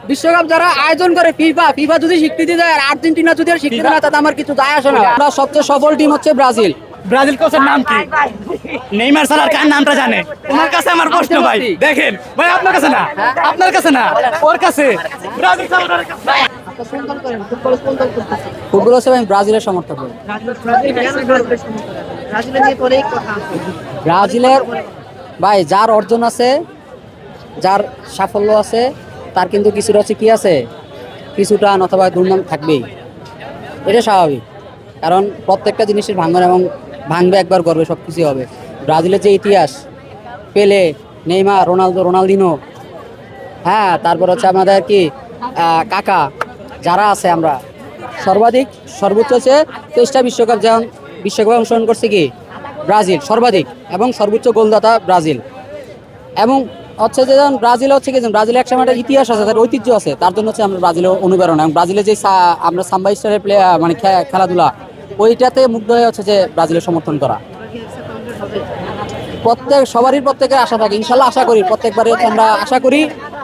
বিশ্বকাপ যারা আয়োজন করে ফিফা ফিফা যদি স্বীকৃতি দেয় আর আর্জেন্টিনা যদি আর স্বীকৃতি না তাতে আমার কিছু যায় আসে না। আমরা সবচেয়ে সফল টিম হচ্ছে ব্রাজিল। ব্রাজিল কোচের নাম কি? নেইমার স্যার কার নামটা জানে? ওনার কাছে আমার প্রশ্ন ভাই। দেখেন ভাই, আপনার কাছে না, আপনার কাছে না, ওর কাছে। ব্রাজিল সাপোর্টারের কাছে। ফুটবল হচ্ছে আমি ব্রাজিলের সমর্থক হই। ব্রাজিলের ভাই যার অর্জন আছে, যার সাফল্য আছে, তার কিন্তু কিছুটা হচ্ছে কি আছে, কিছুটা অথবা দুর্নাম থাকবেই। এটা স্বাভাবিক, কারণ প্রত্যেকটা জিনিসের ভাঙন এবং ভাঙবে একবার গর্বে সব কিছুই হবে। ব্রাজিলের যে ইতিহাস, পেলে, নেইমার, রোনালদো, রোনালদিনো, হ্যাঁ, তারপর হচ্ছে আমাদের কি কাকা, যারা আছে আমরা সর্বাধিক সর্বোচ্চ হচ্ছে 23টা বিশ্বকাপ, যেমন বিশ্বকাপে অংশগ্রহণ করছে কি ব্রাজিল সর্বাধিক, এবং সর্বোচ্চ গোলদাতা ব্রাজিল। এবং হচ্ছে যে যেমন ব্রাজিল হচ্ছে কি, ব্রাজিলের একটা একটা ইতিহাস আছে, তার ঐতিহ্য আছে, তার জন্য হচ্ছে আমরা ব্রাজিলের অনুপ্রেরণা। এবং ব্রাজিলের যে আমরা সাম্বা স্টাইলের মানে খেলাধুলা, ওইটাতে মুগ্ধ হয়ে হচ্ছে যে ব্রাজিলের সমর্থন করা। প্রত্যেকের আশা থাকে, ইনশাল্লাহ আশা করি প্রত্যেকবারই হচ্ছে আমরা আশা করি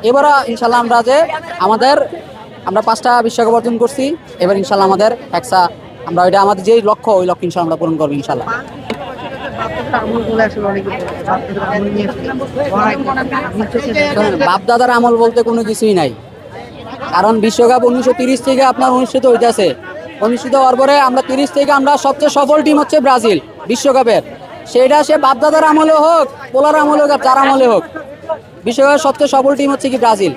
এবারও ইনশাল্লাহ আমরা যে আমরা 5টা বিশ্বকাপ অর্জন করছি, এবার ইনশাল্লাহ আমাদের আমরা ওইটা আমাদের যেই লক্ষ্য, ওই লক্ষ্য ইনশাল্লাহ আমরা পূরণ করবো ইনশাল্লাহ। বাপদাদার আমল বলতে কোনো কিছুই নাই, কারণ বিশ্বকাপ 1930 থেকে আপনার অনুষ্ঠিত হইতেছে। অনুষ্ঠিত হওয়ার পরে আমরা 30 থেকে আমরা সবচেয়ে সফল টিম হচ্ছে ব্রাজিল বিশ্বকাপের। সেটা সে বাপদাদার আমলে হোক, পোলার আমলে হোক, আর যার আমলে হোক, বিশ্বকাপের সবচেয়ে সফল টিম হচ্ছে কি ব্রাজিল।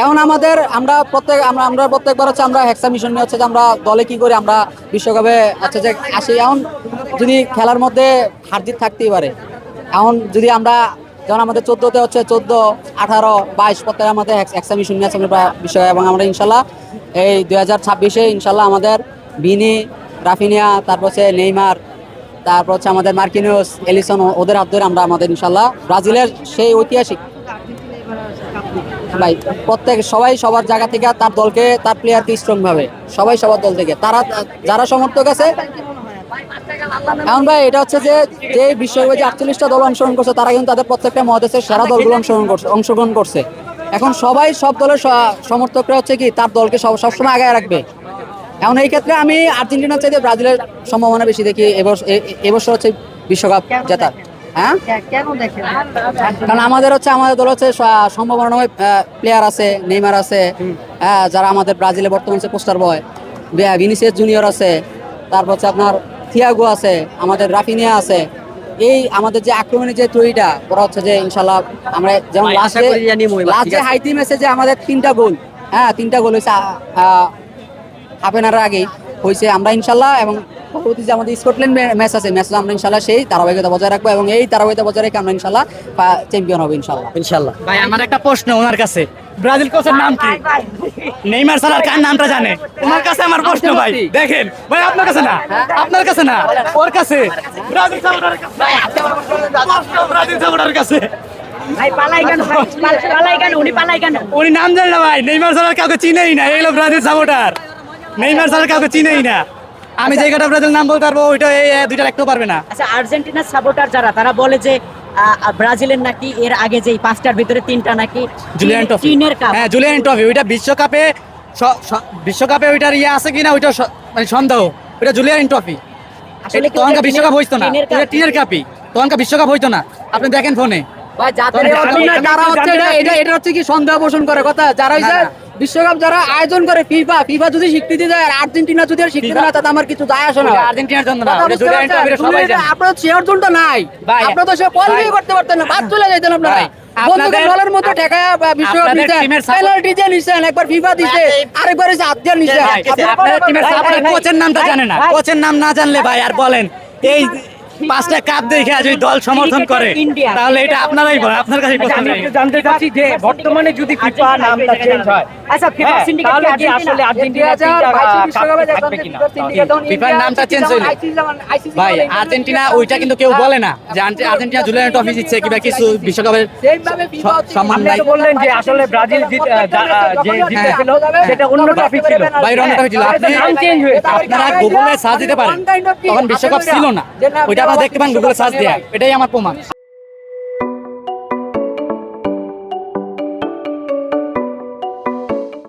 এখন আমরা প্রত্যেকবার হচ্ছে আমরা হেক্সা মিশন নিয়ে হচ্ছে যে আমরা দলে কি করি, আমরা বিশ্বকাপে হচ্ছে যে আসি। এখন যদি খেলার মধ্যে হারজিত থাকতেই পারে, এখন যদি আমরা যেমন আমাদের 14তে হচ্ছে 14, 18, 22 প্রত্যেকে আমাদের হেক্সা মিশন নিয়ে আছে বিশ্বকাপ। এবং আমরা ইনশাল্লাহ এই 2026-এ ইনশাল্লাহ আমাদের ভিনি, রাফিনিয়া, তারপর হচ্ছে নেইমার, তারপর হচ্ছে আমাদের মার্কিনিওস, এলিসন, ওদের হাত ধরে আমরা আমাদের ইনশাল্লাহ ব্রাজিলের সেই ঐতিহাসিক ভাই সবাই সবার জায়গা থেকে তার দলকে, তার প্লেয়ারকে স্ট্রং ভাবে, সবাই সবার দল থেকে তারা যারা সমর্থক আছে। এখন ভাই এটা হচ্ছে যে বিশ্বকাপে যে 48টা দল অংশগ্রহণ করছে, তারা কিন্তু তাদের প্রত্যেকটা মহাদেশের সেরা দলগুলো অংশগ্রহণ করছে। এখন সব দলের সমর্থকরা হচ্ছে কি তার দলকে সবসময় আগায় রাখবে। এখন এই ক্ষেত্রে আমি আর্জেন্টিনার চাইতে ব্রাজিলের সম্ভাবনা বেশি দেখি এবছর হচ্ছে বিশ্বকাপ জেতার। হ্যাঁ, কারণ আমাদের দল হচ্ছে সম্ভাবনাময় প্লেয়ার আছে, নেইমার আছে, যারা আমাদের ব্রাজিলে বর্তমানে পোস্টার বয়, ভিনিসিয়াস জুনিয়র আছে, তারপর হচ্ছে আপনার থিয়াগো আছে, আমাদের রাফিনিয়া আছে। এই আমাদের যে আক্রমণের যে ত্রয়ীটা ওরা হচ্ছে যে ইনশাল্লাহ আমরা যেমন লাস্টে হাইতি ম্যাচে যে আমাদের 3টা গোল, 3টা গোল হয়েছে হাফ এন আওয়ার আগেই হয়েছে। আমরা ইনশাল্লাহ এবং পরবর্তী যে আমাদের স্কটল্যান্ড ম্যাচ আছে, ম্যাচটা আমরা ইনশাল্লাহ সেই ধারাবাহিকতা বজায় রাখবো, এবং এই ধারাবাহিকতা বজায় রেখে আমরা ইনশাল্লাহ চ্যাম্পিয়ন হবো ইনশাল্লাহ। ভাই আমার একটা প্রশ্ন ওনার কাছে, ব্রাজিল কোচের নাম কি? নেইমার স্যার কার নামটা জানে? ওনার কাছে আমার প্রশ্ন ভাই। দেখেন ভাই, আপনার কাছে না, আপনার কাছে না, ওর কাছে। ব্রাজিল সাপোর্টারের কাছে। ব্রাজিল সাপোর্টারের কাছে। উনি নাম জানেন না ভাই। নেইমার স্যার কাউকে চিনেই না, এগুলো ব্রাজিল সাপোর্টার। নেইমার স্যার কাউকে চিনেই না। আমি যে কটা ব্রাজিল নাম বলতে পারবো, ওইটা এই দুইটা লিখতে পারবে না। আচ্ছা, আর্জেন্টিনার সাপোর্টার যারা, তারা বলে যে ব্রাজিলের নাকি এর আগে যে 5টার ভিতরে 3টা নাকি জুলিয়ান ট্রফি। হ্যাঁ, জুলিয়ান ট্রফি। ওইটা বিশ্বকাপে ওইটার ইয়ে আছে কিনা ওইটা মানে সন্দেহ। ওইটা জুলিয়ান ট্রফি। তখনকার বিশ্বকাপ হইতো না, টিনের কাপি। তখনকার বিশ্বকাপ হইতো না, আপনি দেখেন ফোনে। এটা হচ্ছে কি সন্দেহ পোষণ করে কথা, যারা বিশ্বকাপ যারা আয়োজন করে ফিফা ফিফা যদি স্বীকৃতি দেয় আর আর্জেন্টিনা যদি আর স্বীকৃতি না তাতে আমার কিছু যায় আসে না। আর্জেন্টিনার জন্য না, আপনার সে অর্জনটা নাই, আপনার তো সে কোয়ালিফাই করতে পারতেন না, বাদ চলে যাইতেন আপনারা। বন্ধুদের দলের মতো ঠেকায় বিশ্বকাপ নিছেন, পেনাল্টি যে নিছেন, একবার ফিফা দিছে, আরেকবার এসে হাত দিয়ে নিছেন। আপনারা টিমের সাপোর্টার কোচের নামটা জানে না। কোচের নাম না জানলে ভাই আর বলেন এই 5টা কাপ দেখে যদি দল সমর্থন করে, তাহলে এটা আপনারাই বলেন, আপনার কাছে জানতে চাচ্ছি যে বর্তমানে যদি ফিফা নামটা চেঞ্জ হয়, আচ্ছা ফিফা সিন্ডিকেট কি আসলে আর্জেন্টিনা ফিফার নামটা চেঞ্জ হইলো ভাই, আর্জেন্টিনা ওইটা কিন্তু কেউ বলে না যে আর্জেন্টিনা জুলিয়ান ট্রফি জিতছে কিংবা কিছু বিশ্বকাপের সম্মান নাই। বললেন যে আসলে ব্রাজিল যে জিতেছিল সেটা অন্য ট্রফি ছিল, ভাই অন্য ট্রফি ছিল। আপনারা গুগলে সার্চ দিতে পারেন, তখন বিশ্বকাপ ছিল না, ওইটা আপনারা দেখতে পান গুগলে সার্চ দিয়ে, এটাই আমার প্রমাণ।